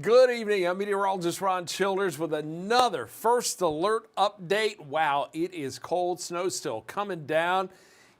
Good evening. I'm meteorologist Ron Childers with another first alert update. Wow, it is cold. Snow still coming down.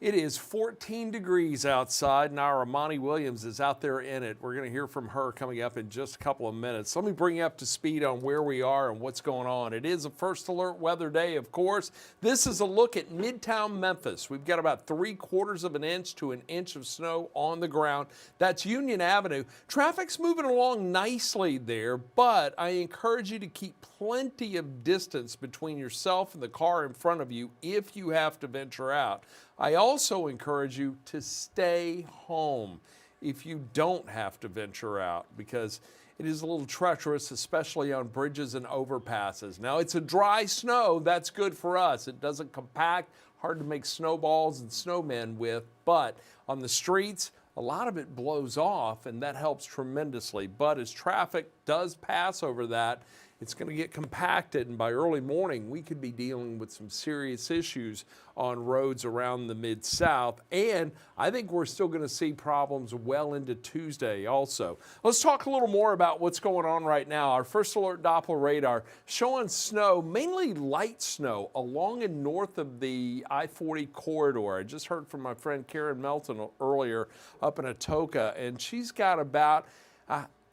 It is 14 degrees outside, and our Amani Williams is out there in it. We're going to hear from her coming up in just a couple of minutes. Let me bring you up to speed on where we are and what's going on. It is a first alert weather day, of course. This is a look at Midtown Memphis. We've got about 3/4 of an inch to an inch of snow on the ground. That's Union Avenue. Traffic's moving along nicely there, but I encourage you to keep plenty of distance between yourself and the car in front of you if you have to venture out. I also encourage you to stay home if you don't have to venture out, because it is a little treacherous, especially on bridges and overpasses. Now, it's a dry snow. That's good for us. It doesn't compact, hard to make snowballs and snowmen with, but on the streets, a lot of it blows off, and that helps tremendously. But as traffic does pass over that, it's going to get compacted, and by early morning, we could be dealing with some serious issues on roads around the Mid-South, and I think we're still going to see problems well into Tuesday also. Let's talk a little more about what's going on right now. Our first alert Doppler radar showing snow, mainly light snow, along and north of the I-40 corridor. I just heard from my friend Karen Melton earlier up in Atoka, and she's got about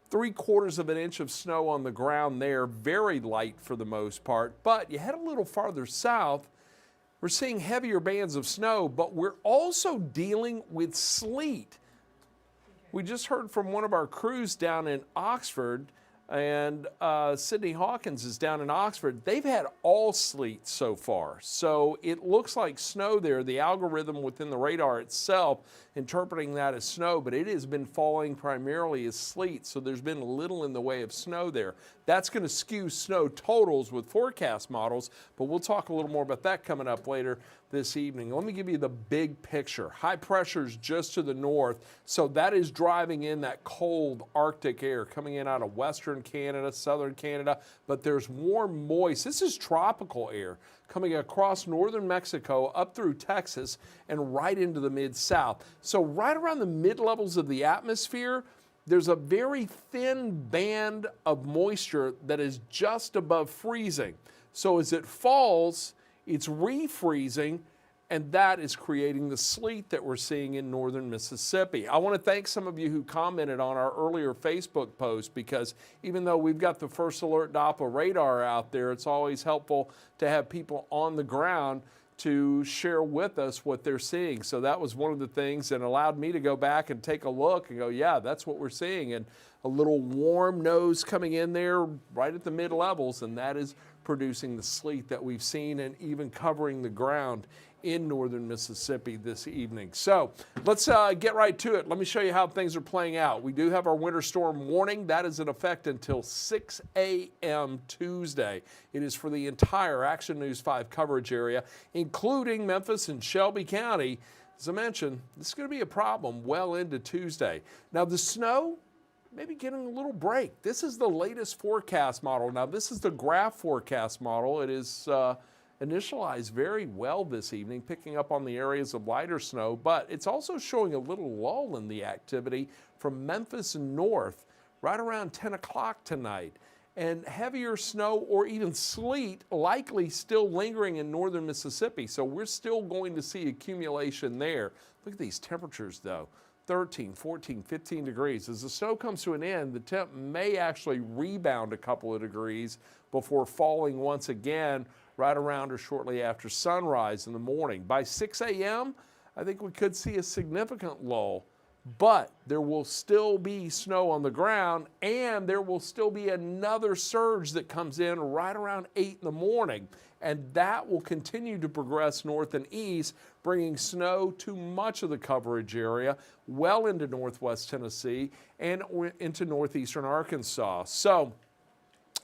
3/4 of an inch of snow on the ground there, very light for the most part. But you head a little farther south, we're seeing heavier bands of snow, but we're also dealing with sleet. We just heard from one of our crews down in Oxford, and Sydney Hawkins is down in Oxford. They've had all sleet so far, so it looks like snow there. The algorithm within the radar itself interpreting that as snow, but it has been falling primarily as sleet, so there's been little in the way of snow there. That's going to skew snow totals with forecast models, but we'll talk a little more about that coming up later this evening. Let me give you the big picture. High pressures just to the north, so that is driving in that cold Arctic air coming in out of western Canada, southern Canada, but there's warm, moist, this is tropical air coming across northern Mexico, up through Texas, and right into the Mid-South. So right around the mid-levels of the atmosphere, there's a very thin band of moisture that is just above freezing. So as it falls, it's refreezing, and that is creating the sleet that we're seeing in northern Mississippi. I want to thank some of you who commented on our earlier Facebook post, because even though we've got the first alert Doppler radar out there, it's always helpful to have people on the ground to share with us what they're seeing. So that was one of the things that allowed me to go back and take a look and go, yeah, that's what we're seeing. And a little warm nose coming in there right at the mid levels, and that is producing the sleet that we've seen and even covering the ground in northern Mississippi this evening. So let's get right to it. Let me show you how things are playing out. We do have our winter storm warning. That is in effect until 6 a.m. Tuesday. It is for the entire Action News 5 coverage area, including Memphis and Shelby County. As I mentioned, this is going to be a problem well into Tuesday. Now the snow, maybe getting a little break. This is the latest forecast model. Now this is the graph forecast model. It is initialized very well this evening, picking up on the areas of lighter snow, but it's also showing a little lull in the activity from Memphis and north right around 10 o'clock tonight. And heavier snow or even sleet likely still lingering in northern Mississippi, so we're still going to see accumulation there. Look at these temperatures though. 13, 14, 15 degrees. As the snow comes to an end, the temp may actually rebound a couple of degrees before falling once again right around or shortly after sunrise in the morning. By 6 a.m., I think we could see a significant lull, but there will still be snow on the ground, and there will still be another surge that comes in right around 8 in the morning, and that will continue to progress north and east, bringing snow to much of the coverage area, well into northwest Tennessee and into northeastern Arkansas. So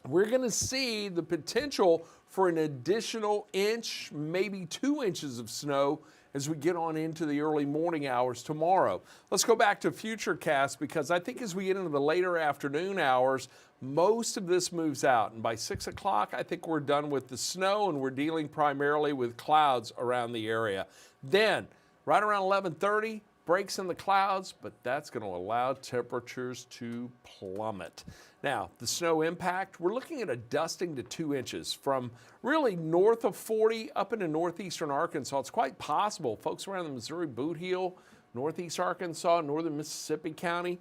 we're going to see the potential for an additional inch, maybe 2 inches of snow as we get on into the early morning hours tomorrow. Let's go back to Futurecast, because I think as we get into the later afternoon hours, most of this moves out. And by 6 o'clock, I think we're done with the snow, and we're dealing primarily with clouds around the area. Then, right around 11:30, breaks in the clouds, but that's going to allow temperatures to plummet. Now, the snow impact, we're looking at a dusting to 2 inches from really north of 40 up into northeastern Arkansas. It's quite possible, folks around the Missouri Boot Heel, northeast Arkansas, northern Mississippi County,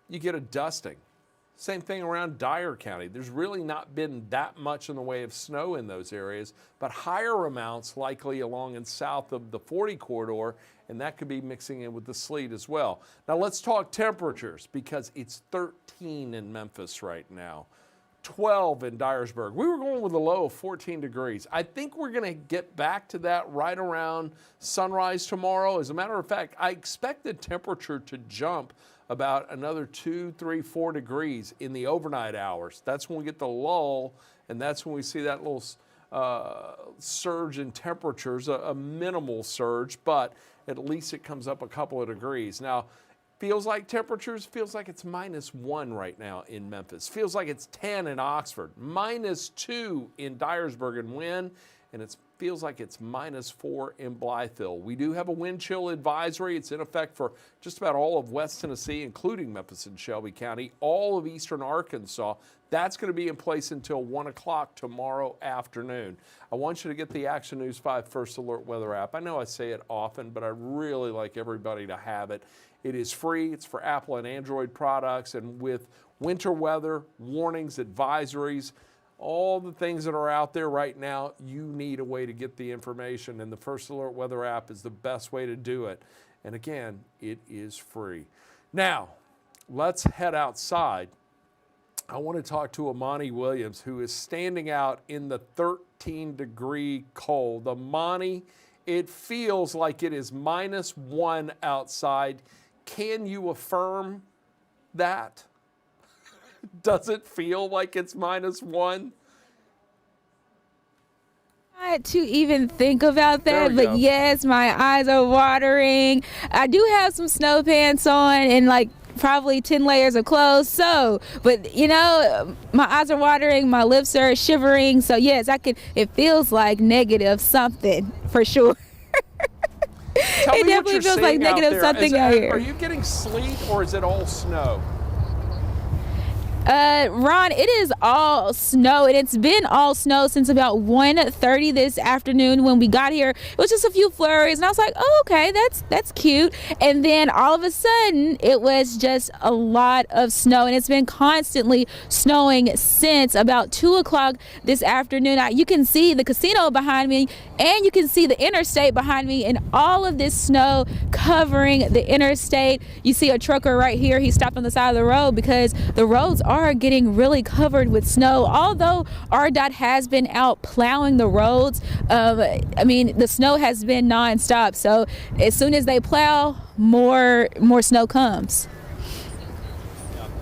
you get a dusting. Same thing around Dyer County. There's really not been that much in the way of snow in those areas, but higher amounts likely along and south of the 40 corridor, and that could be mixing in with the sleet as well. Now let's talk temperatures, because it's 13 in Memphis right now, 12 in Dyersburg. We were going with a low of 14 degrees. I think we're going to get back to that right around sunrise tomorrow. As a matter of fact, I expect the temperature to jump about another 2, 3, 4 degrees in the overnight hours. That's when we get the lull, and that's when we see that little surge in temperatures, a minimal surge, but at least it comes up a couple of degrees. Now, feels like temperatures, feels like it's -1 right now in Memphis. Feels like it's 10 in Oxford, -2 in Dyersburg and Wynne, and it feels like it's -4 in Blytheville. We do have a wind chill advisory. It's in effect for just about all of West Tennessee, including Memphis and Shelby County, all of eastern Arkansas. That's going to be in place until 1 o'clock tomorrow afternoon. I want you to get the Action News 5 First Alert Weather app. I know I say it often, but I really like everybody to have it. It is free. It's for Apple and Android products, and with winter weather, warnings, advisories, all the things that are out there right now, you need a way to get the information, and the First Alert Weather app is the best way to do it. And again, it is free. Now, let's head outside. I want to talk to Amani Williams, who is standing out in the 13-degree cold. Amani, it feels like it is -1 outside. Can you affirm that? Does it feel like it's -1? Not to even think about that, but go. yes, my eyes are watering. I do have some snow pants on and like probably 10 layers of clothes. So, but you know, my eyes are watering, my lips are shivering. So yes, it feels like negative something for sure. Tell It me what definitely you're feels like seeing out negative there. something out here. Are you getting sleet or is it all snow? Ron, it is all snow, and it's been all snow since about 1:30 this afternoon. When we got here, it was just a few flurries, and I was like, oh, okay, that's cute. And then all of a sudden, it was just a lot of snow, and it's been constantly snowing since about 2 o'clock this afternoon. You can see the casino behind me, and you can see the interstate behind me, and all of this snow covering the interstate. You see a trucker right here. He stopped on the side of the road because the roads are getting really covered with snow. Although RDOT has been out plowing the roads, I mean, the snow has been nonstop. So as soon as they plow, more snow comes.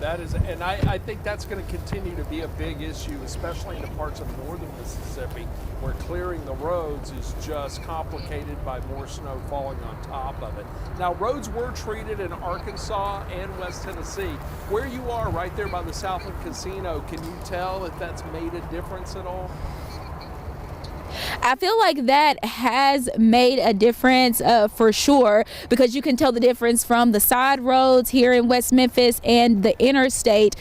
That is, and I think that's going to continue to be a big issue, especially in the parts of northern Mississippi, where clearing the roads is just complicated by more snow falling on top of it. Now, roads were treated in Arkansas and West Tennessee. Where you are, right there by the Southland Casino, can you tell if that's made a difference at all? I feel like that has made a difference for sure, because you can tell the difference from the side roads here in West Memphis and the interstate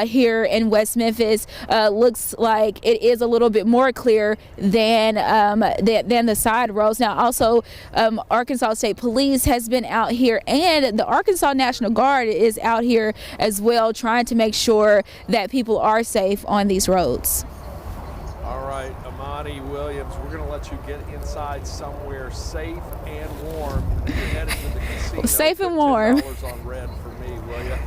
here in West Memphis. Looks like it is a little bit more clear than the side roads. Now, also, Arkansas State Police has been out here, and the Arkansas National Guard is out here as well, trying to make sure that people are safe on these roads. All right, Amani Williams, we're going to let you get inside somewhere safe and warm. You're headed to the casino. Safe and warm. $10 on red for me, will you?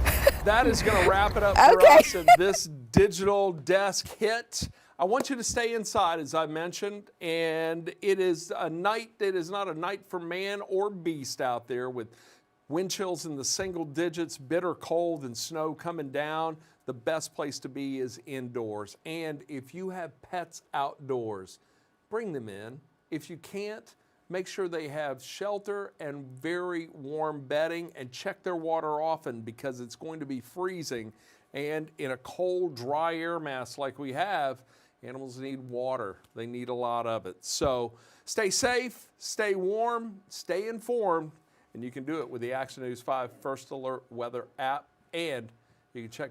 That is going to wrap it up for us in this digital desk hit. I want you to stay inside, as I mentioned, and it is a night that is not a night for man or beast out there, with wind chills in the single digits, bitter cold and snow coming down. The best place to be is indoors. And if you have pets outdoors, bring them in. If you can't, make sure they have shelter and very warm bedding, and check their water often, because it's going to be freezing. And in a cold, dry air mass like we have, animals need water. They need a lot of it. So stay safe, stay warm, stay informed, And you can do it with the Action News 5 First Alert Weather app, and you can check